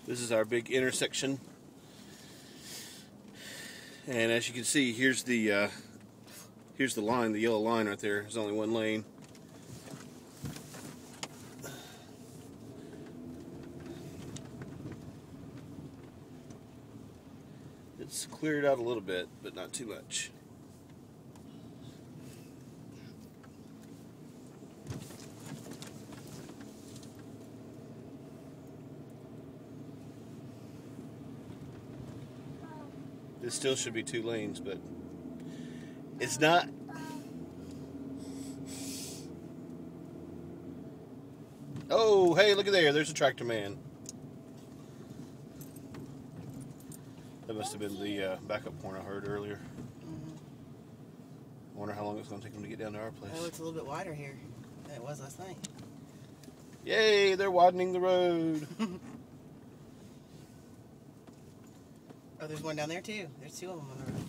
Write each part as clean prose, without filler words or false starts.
This is our big intersection, and as you can see, here's the line, the yellow line right there. There's only one lane. It's cleared out a little bit, but not too much. This still should be 2 lanes, but it's not. Oh, hey, look at there. There's a tractor man. That must have been the backup horn I heard earlier. I wonder how long it's going to take them to get down to our place. Oh, it's a little bit wider here than it was last night. Yay, they're widening the road. Oh, there's one down there too. There's 2 of them on the road.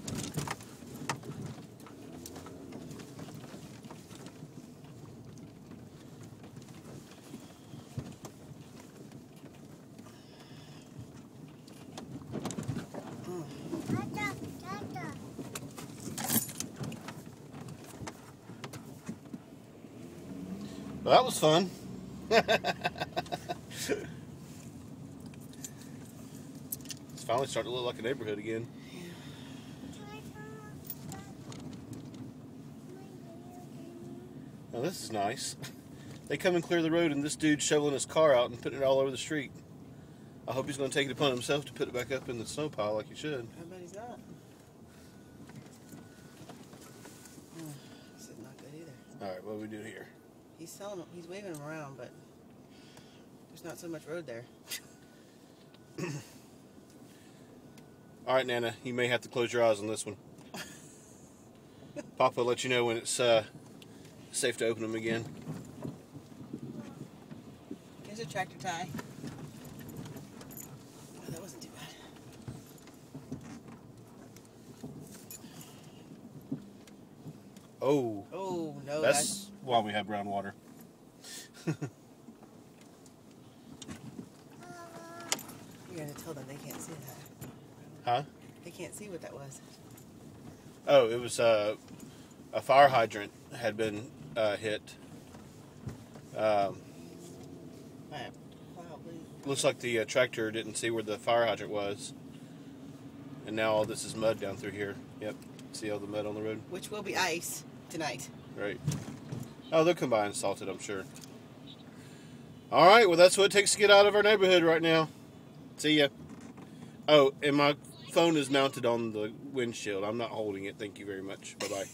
Well, that was fun. It's finally starting to look like a neighborhood again. Now this is nice. They come and clear the road, and this dude's shoveling his car out and putting it all over the street. I hope he's going to take it upon himself to put it back up in the snow pile like he should. I bet he's not. This is not good either. All right, what do we do here? He's selling them. He's waving them around, but there's not so much road there. All right, Nana, you may have to close your eyes on this one. Papa will let you know when it's safe to open them again. Here's a tractor tie. Oh, that wasn't too bad. Oh. Oh, no. That's why we have brown water. You gotta tell them they can't see that. Huh? They can't see what that was. Oh, it was a fire hydrant had been hit. Looks like the tractor didn't see where the fire hydrant was. And now all this is mud down through here. Yep. See all the mud on the road? Which will be ice tonight. Right. Oh, they'll come by and salt it, I'm sure. All right, well, that's what it takes to get out of our neighborhood right now. See ya. Oh, and my phone is mounted on the windshield. I'm not holding it. Thank you very much. Bye-bye.